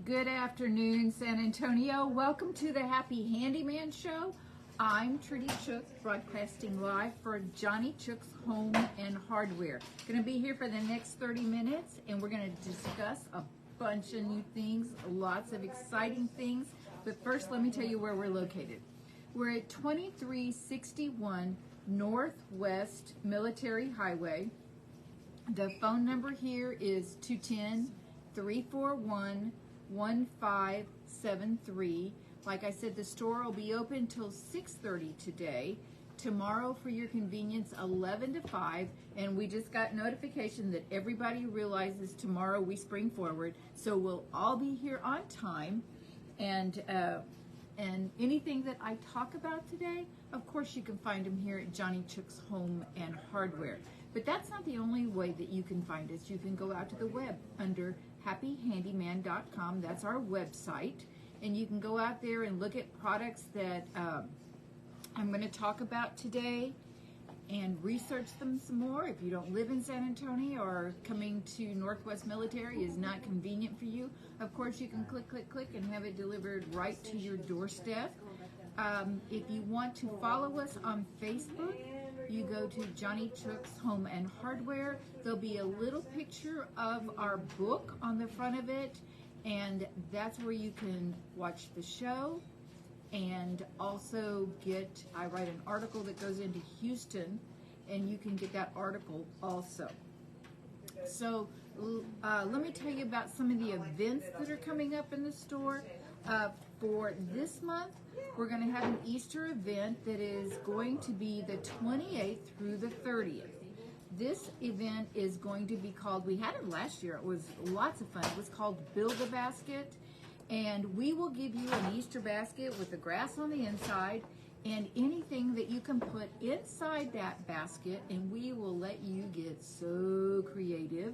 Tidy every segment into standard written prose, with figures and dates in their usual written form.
Good afternoon, San Antonio. Welcome to the Happy Handyman Show. I'm Trudy Chook, broadcasting live for Johnny Chook's Home and Hardware. Going to be here for the next 30 minutes, and we're going to discuss a bunch of new things, lots of exciting things. But first, let me tell you where we're located. We're at 2361 Northwest Military Highway. The phone number here is 210-341-1573. Like I said, the store will be open till 6:30 today. Tomorrow, for your convenience, 11 to 5. And we just got notification that everybody realizes tomorrow we spring forward. So we'll all be here on time. And anything that I talk about today, of course, you can find them here at Johnny Chook's Home and Hardware. But that's not the only way that you can find us. You can go out to the web under happyhandyman.com. That's our website. And you can go out there and look at products that I'm going to talk about today and research them some more. If you don't live in San Antonio or coming to Northwest Military is not convenient for you, of course you can click and have it delivered right to your doorstep. If you want to follow us on Facebook, you go to Johnny Chook's Home and Hardware. There'll be a little picture of our book on the front of it, and that's where you can watch the show and also I write an article that goes into Houston, and you can get that article also. So let me tell you about some of the events that are coming up in the store. For this month, we're going to have an Easter event that is going to be the 28th through the 30th. This event is going to be called, we had it last year, it was lots of fun. It was called Build a Basket, and we will give you an Easter basket with the grass on the inside and anything that you can put inside that basket, and we will let you get so creative,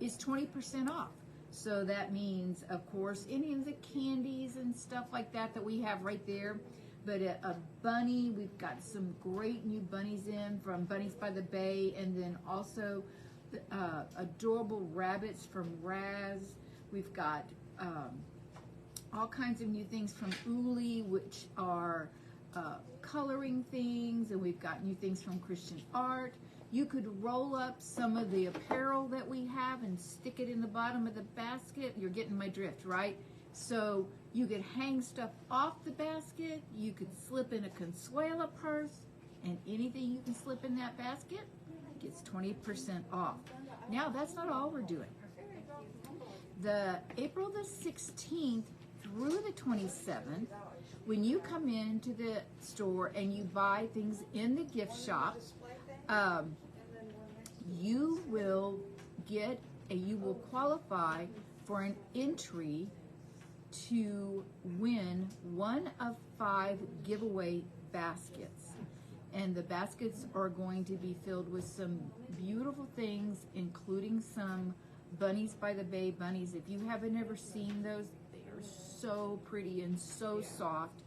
is 20% off. So that means, of course, any of the candies and stuff like that we have right there. But a bunny, we've got some great new bunnies in from Bunnies by the Bay, and then also adorable rabbits from Raz. We've got all kinds of new things from Uli, which are coloring things, and we've got new things from Christian Art. You could roll up some of the apparel that we have and stick it in the bottom of the basket. You're getting my drift, right? So you could hang stuff off the basket. You could slip in a Consuela purse, and anything you can slip in that basket gets 20% off. Now, that's not all we're doing. The April the 16th through the 27th, when you come into the store and you buy things in the gift shop, you will qualify for an entry to win one of 5 giveaway baskets. And the baskets are going to be filled with some beautiful things, including some Bunnies by the Bay bunnies. If you haven't ever seen those, they are so pretty and so soft.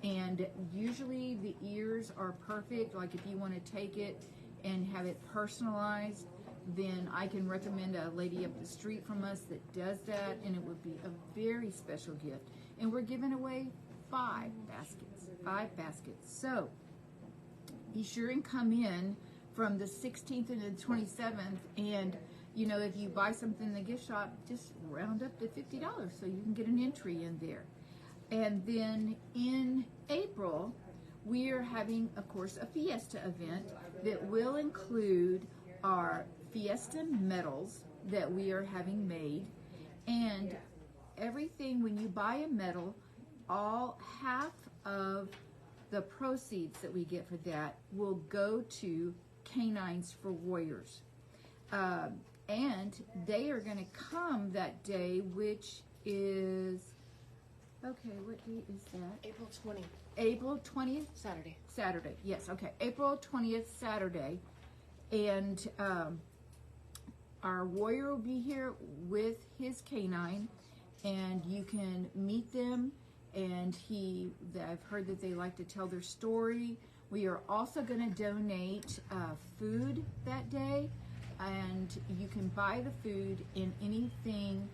And usually the ears are perfect. Like if you want to take it and have it personalized, then I can recommend a lady up the street from us that does that, and it would be a very special gift. And we're giving away 5 baskets. So be sure and come in from the 16th and the 27th, and you know, if you buy something in the gift shop, just round up to $50 so you can get an entry in there. And then in April, we are having, of course, a Fiesta event that will include our Fiesta medals that we are having made. And everything, when you buy a medal, half of the proceeds that we get for that will go to Canines for Warriors. And they are going to come that day, which is, okay, what date is that? April 20th. April 20th? Saturday, yes, okay. April 20th, Saturday. And our warrior will be here with his canine, and you can meet them, and I've heard that they like to tell their story. We are also going to donate food that day, and you can buy the food in anything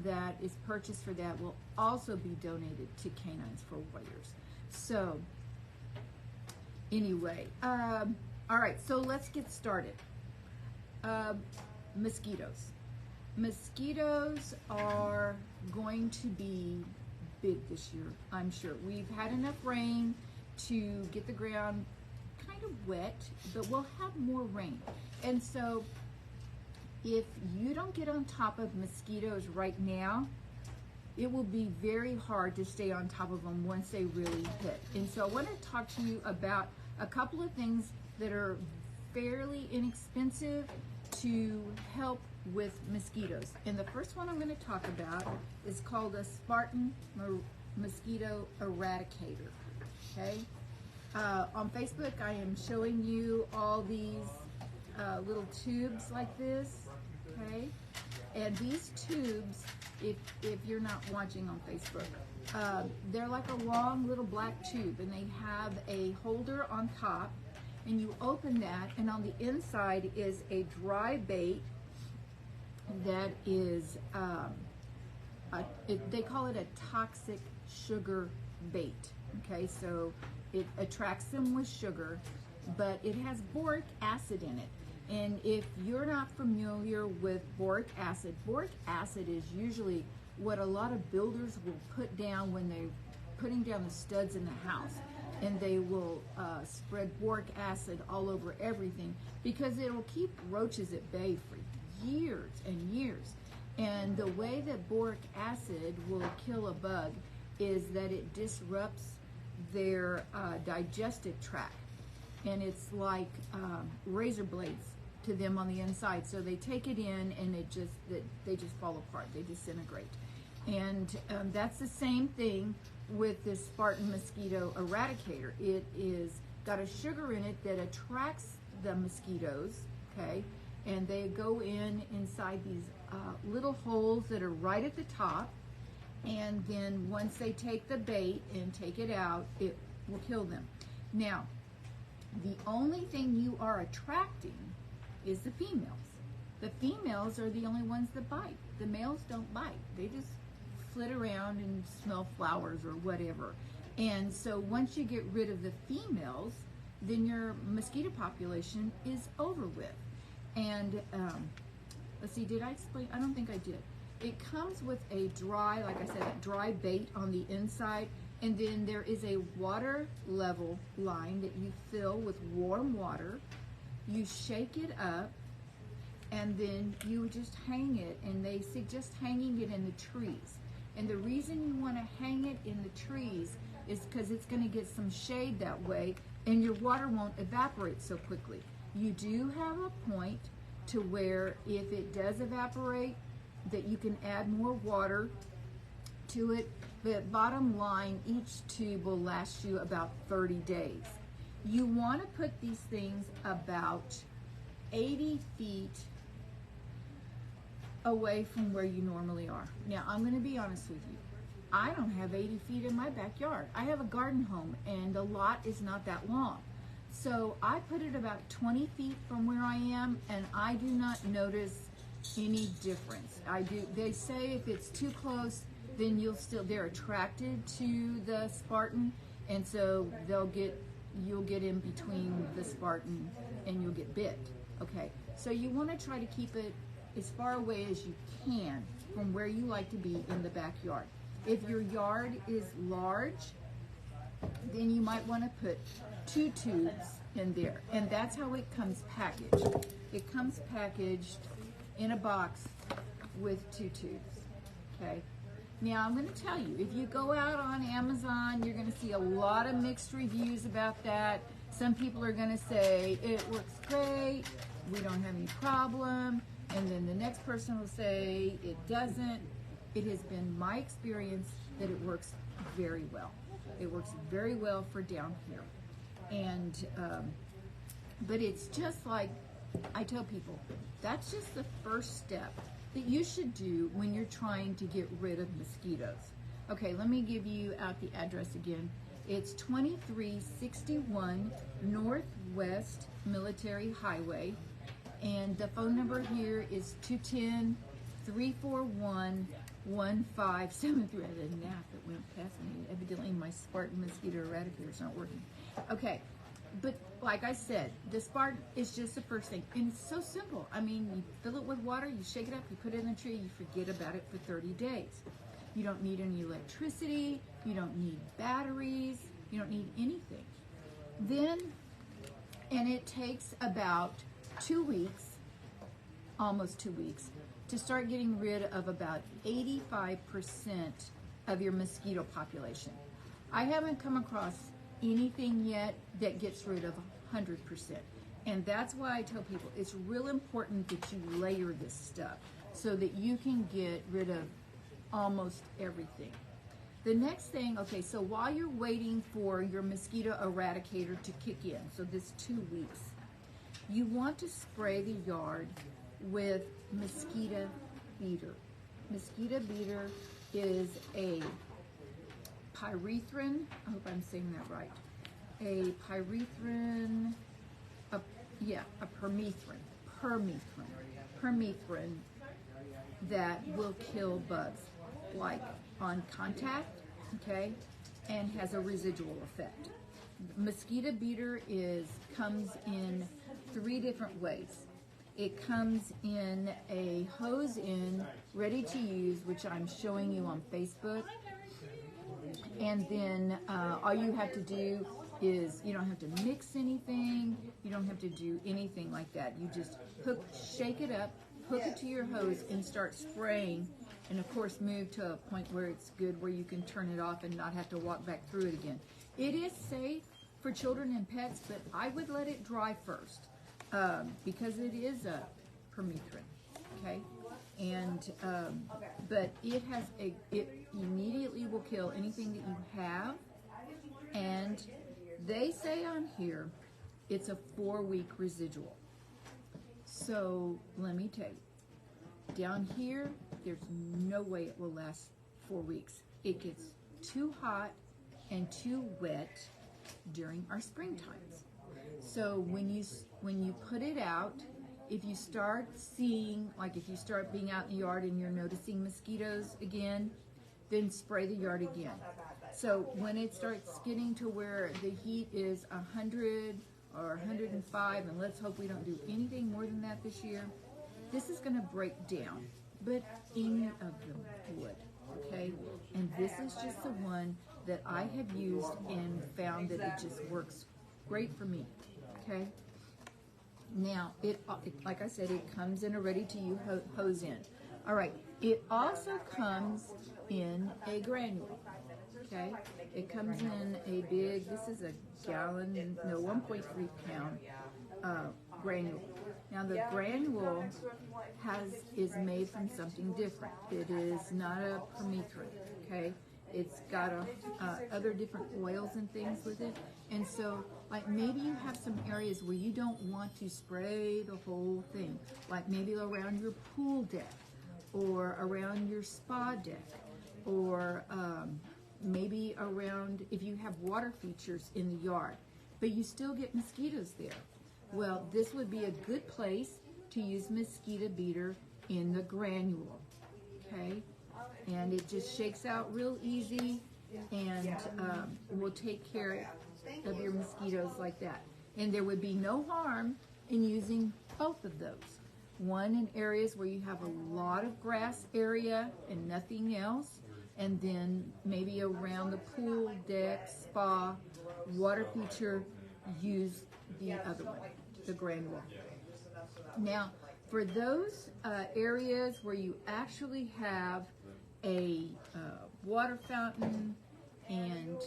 that is purchased for that will also be donated to Canines for Warriors. So anyway, all right, so let's get started. Mosquitoes. Mosquitoes are going to be big this year, I'm sure. We've had enough rain to get the ground kind of wet, but we'll have more rain. And so if you don't get on top of mosquitoes right now, it will be very hard to stay on top of them once they really hit. And so I want to talk to you about a couple of things that are fairly inexpensive to help with mosquitoes. And the first one I'm going to talk about is called a Spartan Mosquito Eradicator. Okay? On Facebook, I am showing you all these little tubes like this. Okay? And these tubes, if you're not watching on Facebook, they're like a long little black tube, and they have a holder on top, and you open that, and on the inside is a dry bait that is, they call it a toxic sugar bait. Okay, so it attracts them with sugar, but it has boric acid in it. And if you're not familiar with boric acid is usually what a lot of builders will put down when they're putting down the studs in the house. And they will spread boric acid all over everything because it will keep roaches at bay for years and years. And the way that boric acid will kill a bug is that it disrupts their digestive tract. And it's like razor blades to them on the inside. So they take it in and they just fall apart. They disintegrate. And that's the same thing with this Spartan Mosquito Eradicator. It is got a sugar in it that attracts the mosquitoes, okay? And they go inside these little holes that are right at the top. And then once they take the bait and take it out, it will kill them. Now, the only thing you are attracting is the females. The females are the only ones that bite. The males don't bite. They just flit around and smell flowers or whatever. And so once you get rid of the females, then your mosquito population is over with. And let's see, did I explain? I don't think I did. It comes with a dry, like I said, a dry bait on the inside, and then there is a water level line that you fill with warm water. You shake it up, and then you just hang it, and they suggest hanging it in the trees. And the reason you want to hang it in the trees is because it's going to get some shade that way, and your water won't evaporate so quickly. You do have a point to where if it does evaporate, that you can add more water to it. But bottom line, each tube will last you about 30 days. You want to put these things about 80 feet away from where you normally are. Now, I'm going to be honest with you. I don't have 80 feet in my backyard. I have a garden home, and the lot is not that long. So I put it about 20 feet from where I am, and I do not notice any difference. They say if it's too close, then they're attracted to the Spartan, and so you'll get in between the Spartan and you'll get bit. Okay, so you want to try to keep it as far away as you can from where you like to be in the backyard. If your yard is large, then you might want to put 2 tubes in there, and that's how it comes packaged. It comes packaged in a box with 2 tubes. Okay. Now I'm going to tell you, if you go out on Amazon, you're going to see a lot of mixed reviews about that. Some people are going to say it works great, we don't have any problem, and then the next person will say it doesn't. It has been my experience that it works very well. It works very well for down here. And but it's just like I tell people, that's just the first step that you should do when you're trying to get rid of mosquitoes. Okay, let me give you out the address again. It's 2361 Northwest Military Highway, and the phone number here is 210-341 1573. I had a gnat that went past me. Evidently my Spartan Mosquito Eradicator is not working. Okay, but like I said, the Spartan is just the first thing. And it's so simple. I mean, you fill it with water, you shake it up, you put it in the tree, you forget about it for 30 days. You don't need any electricity, you don't need batteries, you don't need anything. Then, and it takes about 2 weeks, almost 2 weeks, to start getting rid of about 85% of your mosquito population. I haven't come across anything yet that gets rid of 100%. And that's why I tell people it's real important that you layer this stuff so that you can get rid of almost everything. The next thing, okay, so while you're waiting for your mosquito eradicator to kick in, so this 2 weeks, you want to spray the yard with Mosquito Beater. Mosquito Beater is a pyrethrin, I hope I'm saying that right, a pyrethrin, a permethrin that will kill bugs, like on contact, okay, and has a residual effect. Mosquito Beater comes in 3 different ways. It comes in a hose ready to use, which I'm showing you on Facebook. And then all you have to do is, you don't have to mix anything, you don't have to do anything like that. You just shake it up, hook it to your hose, and start spraying. And of course, move to a point where it's good, where you can turn it off and not have to walk back through it again. It is safe for children and pets, but I would let it dry first. Because it is a permethrin, okay? And, but it immediately will kill anything that you have. And they say on here, it's a 4-week residual. So let me tell you, down here, there's no way it will last 4 weeks. It gets too hot and too wet during our spring times. So when you put it out, if you start seeing, like if you start being out in the yard and you're noticing mosquitoes again, then spray the yard again. So when it starts getting to where the heat is 100 or 105, and let's hope we don't do anything more than that this year, this is going to break down. But any of them would, okay? And this is just the one that I have used and found that it just works great for me. Okay. Now, like I said, it comes in a ready-to-use hose in. All right. It also comes in a granule. Okay. It comes in a big. This is a gallon, no, 1.3 pound granule. Now, the granule is made from something different. It is not a permethrin. Okay. It's got other different oils and things with it. And so, like maybe you have some areas where you don't want to spray the whole thing. Like maybe around your pool deck or around your spa deck or maybe around if you have water features in the yard. But you still get mosquitoes there. Well, this would be a good place to use Mosquito Beater in the granule. Okay? And it just shakes out real easy and will take care of your mosquitoes like that. And there would be no harm in using both of those. One in areas where you have a lot of grass area and nothing else, and then maybe around the pool, deck, spa, water feature, use the other one, the granule. Now, for those areas where you actually have a water fountain and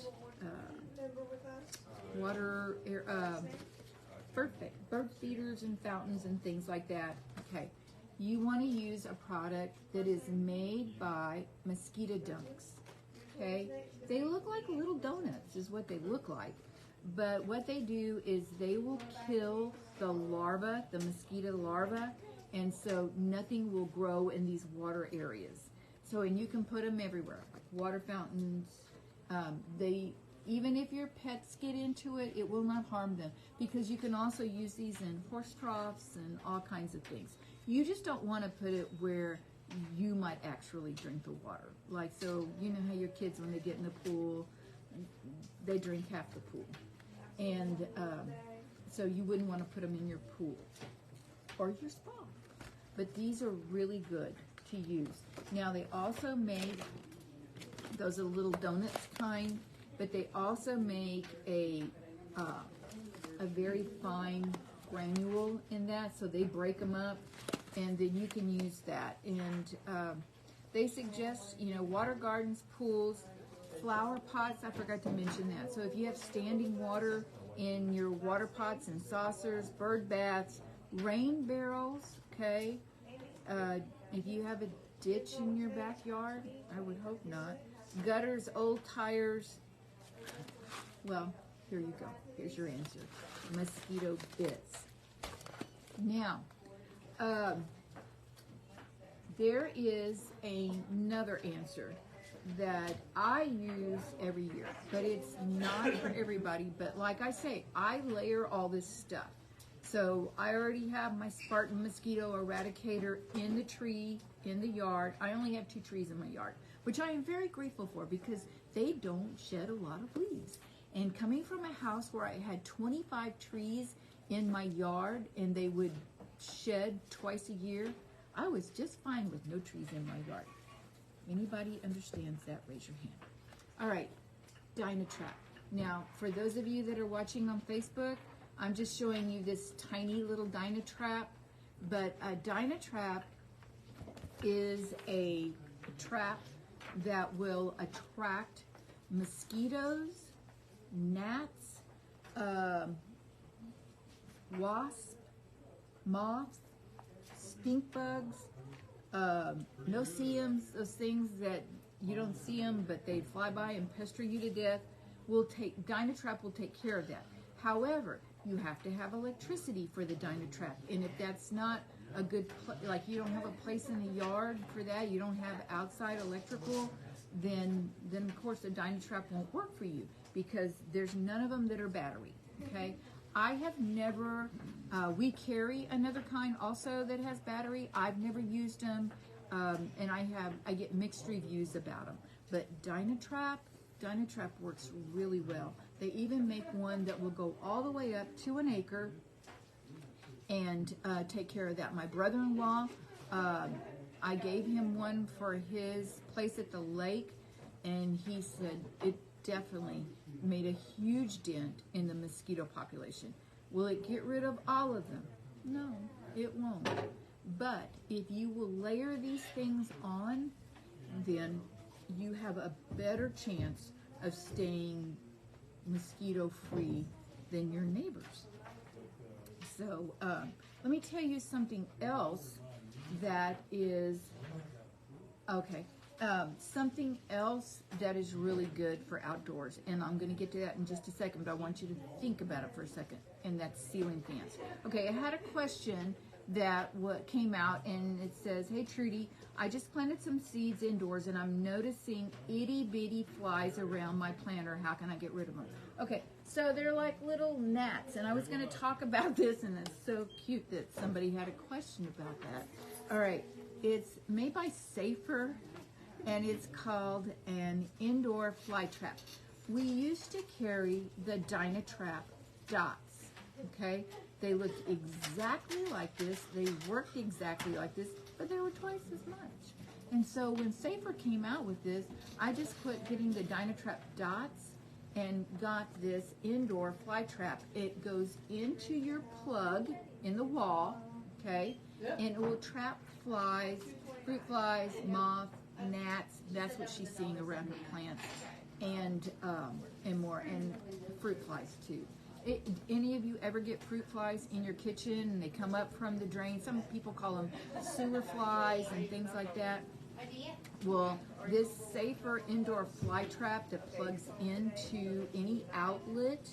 bird feeders and fountains and things like that, okay, you want to use a product that is made by Mosquito Dunks, okay? They look like little donuts is what they look like, but what they do is they will kill the larva, the mosquito larva, and so nothing will grow in these water areas. So, and you can put them everywhere, like water fountains. Even if your pets get into it, it will not harm them because you can also use these in horse troughs and all kinds of things. You just don't want to put it where you might actually drink the water. Like, so you know how your kids, when they get in the pool, they drink half the pool. And so you wouldn't want to put them in your pool or your spa. But these are really good to use. Now they also make, those are little donuts kind, but they also make a very fine granule in that, so they break them up, and then you can use that. And they suggest, you know, water gardens, pools, flower pots. I forgot to mention that. So if you have standing water in your water pots and saucers, bird baths, rain barrels, okay. If you have a ditch in your backyard, I would hope not. Gutters, old tires. Well, here you go. Here's your answer. Mosquito bits. Now, there is another answer that I use every year, but it's not for everybody. But like I say, I layer all this stuff. So I already have my Spartan Mosquito Eradicator in the tree, in the yard. I only have 2 trees in my yard, which I am very grateful for because they don't shed a lot of leaves. And coming from a house where I had 25 trees in my yard and they would shed twice a year, I was just fine with no trees in my yard. Anybody understands that, raise your hand. All right, Dynatrap. Now, for those of you that are watching on Facebook, I'm just showing you this tiny little Dynatrap, but a Dynatrap is a trap that will attract mosquitoes, gnats, wasps, moths, stink bugs, no-see-ums, those things that you don't see them, but they fly by and pester you to death. Dynatrap will take care of that. However, you have to have electricity for the Dynatrap, and if that's not a good, like you don't have a place in the yard for that, you don't have outside electrical, then of course the Dynatrap won't work for you because there's none of them that are battery. Okay, I have never. We carry another kind also that has battery. I've never used them, and I get mixed reviews about them. But Dynatrap works really well. They even make one that will go all the way up to an acre and take care of that. My brother-in-law, I gave him one for his place at the lake, and he said it definitely made a huge dent in the mosquito population. Will it get rid of all of them? No, it won't. But if you will layer these things on, then you have a better chance of staying mosquito free than your neighbors. So let me tell you something else that is something else that is really good for outdoors, and I'm going to get to that in just a second, but I want you to think about it for a second, and that's ceiling fans. Okay, I had a question that came out, and it says, "Hey Trudy, I just planted some seeds indoors and I'm noticing itty bitty flies around my planter. How can I get rid of them?" Okay, so they're like little gnats, and I was going to talk about this, and it's so cute that somebody had a question about that. All right, it's made by Safer, and it's called an indoor fly trap. We used to carry the Dynatrap dots, okay? They looked exactly like this. They worked exactly like this, but they were twice as much. And so when Safer came out with this, I just quit getting the Dynatrap dots and got this indoor fly trap. It goes into your plug in the wall, okay? And it will trap flies, fruit flies, moths, gnats. That's what she's seeing around her plants, and more, and fruit flies too. Any of you ever get fruit flies in your kitchen and they come up from the drain? Some people call them sewer flies and things like that. Well, this Safer indoor fly trap that plugs into any outlet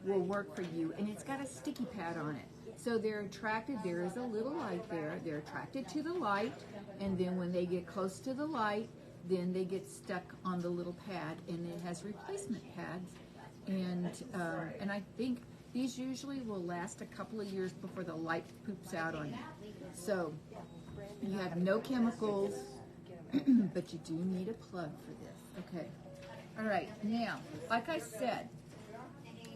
will work for you, and it's got a sticky pad on it. So they're attracted, there is a little light there, they're attracted to the light, and then when they get close to the light, then they get stuck on the little pad, and it has replacement pads. And I think these usually will last a couple of years before the light poops out on you. So You have no chemicals, but you do need a plug for this. Okay. All right. Now, like I said,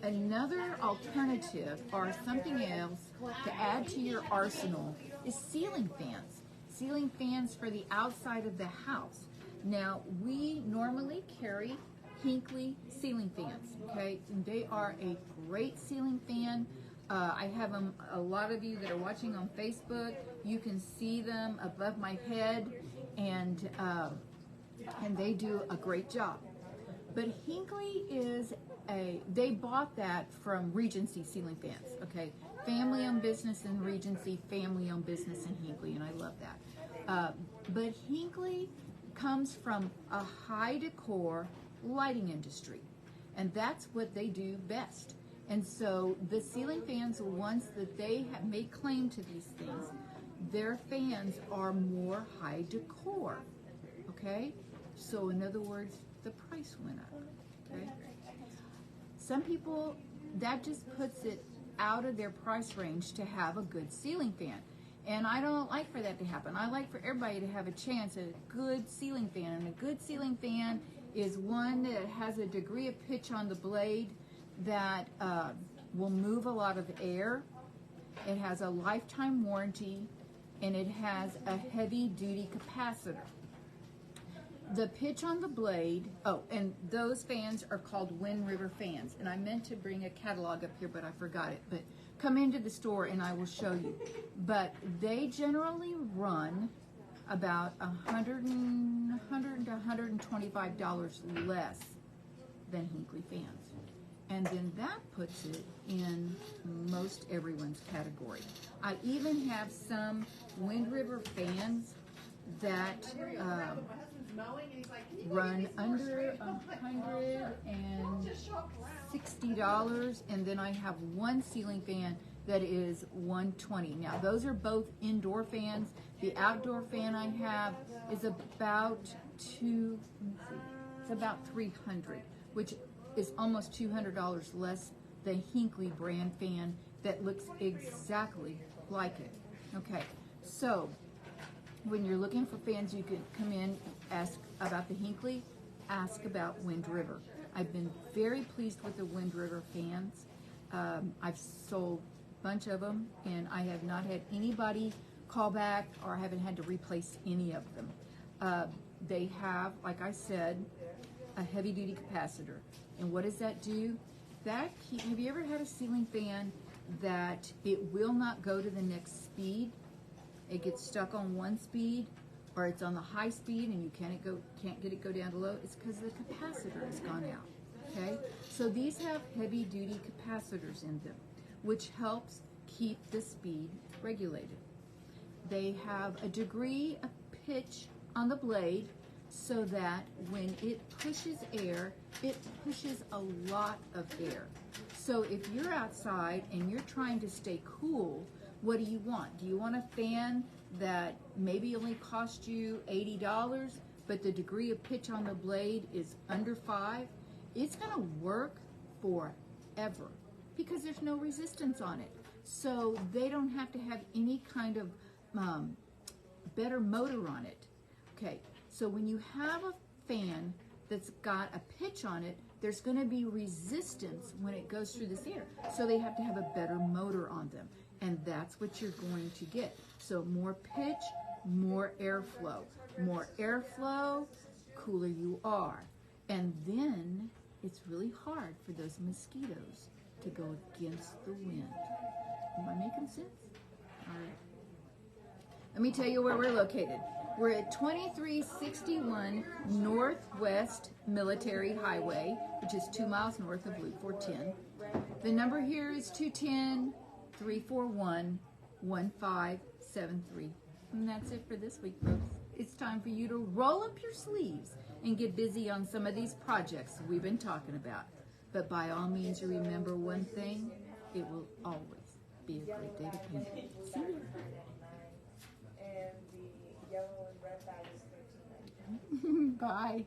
another alternative or something else to add to your arsenal is ceiling fans. Ceiling fans for the outside of the house. Now, we normally carry Hinkley ceiling fans, okay? And they are a great ceiling fan. I have them, a lot of you that are watching on Facebook, you can see them above my head, and they do a great job. But Hinkley is they bought that from Regency ceiling fans, okay? Family-owned business in Regency, family-owned business in Hinkley, and I love that. But Hinkley comes from a high decor lighting industry, and that's what they do best. And so the ceiling fans, once that they have made claim to these things, their fans are more high decor, okay? So in other words, the price went up, okay? Some people, that just puts it out of their price range to have a good ceiling fan. And I don't like for that to happen. I like for everybody to have a chance at a good ceiling fan. And a good ceiling fan is one that has a degree of pitch on the blade that will move a lot of air. It has a lifetime warranty, and it has a heavy-duty capacitor. The pitch on the blade, oh, and those fans are called Wind River fans. And I meant to bring a catalog up here, but I forgot it. But come into the store and I will show you. But they generally run about $100 to $125 less than Hinkley fans. And then that puts it in most everyone's category. I even have some Wind River fans that run under $160, and then I have one ceiling fan that is $120. Now those are both indoor fans. The outdoor fan I have is about it's about $300, which is almost $200 less than Hinkley brand fan that looks exactly like it. Okay, so when you're looking for fans, you can come in, ask about the Hinkley, ask about Wind River. I've been very pleased with the Wind River fans. I've sold a bunch of them, and I have not had anybody call back, or I haven't had to replace any of them. They have, like I said, a heavy-duty capacitor. And what does that do? Have you ever had a ceiling fan that it will not go to the next speed? It gets stuck on one speed, or it's on the high speed and you can't get it go down to low? It's because the capacitor has gone out, okay? So these have heavy-duty capacitors in them, which helps keep the speed regulated. They have a degree of pitch on the blade so that when it pushes air, it pushes a lot of air. So if you're outside and you're trying to stay cool, what do you want? Do you want a fan that maybe only cost you $80, but the degree of pitch on the blade is under 5? It's going to work forever because there's no resistance on it. So they don't have to have any kind of better motor on it. Okay, so when you have a fan that's got a pitch on it, there's going to be resistance when it goes through this air. So they have to have a better motor on them. And that's what you're going to get. So more pitch, more airflow. More airflow, cooler you are. And then it's really hard for those mosquitoes to go against the wind. Am I making sense? All right. Let me tell you where we're located. We're at 2361 Northwest Military Highway, which is 2 miles north of Loop 410. The number here is 210-341-1573. And that's it for this week, folks. It's time for you to roll up your sleeves and get busy on some of these projects we've been talking about. But by all means, remember one thing, it will always be a great day to paint. See you. And the yellow and red bag is $13.99. Bye.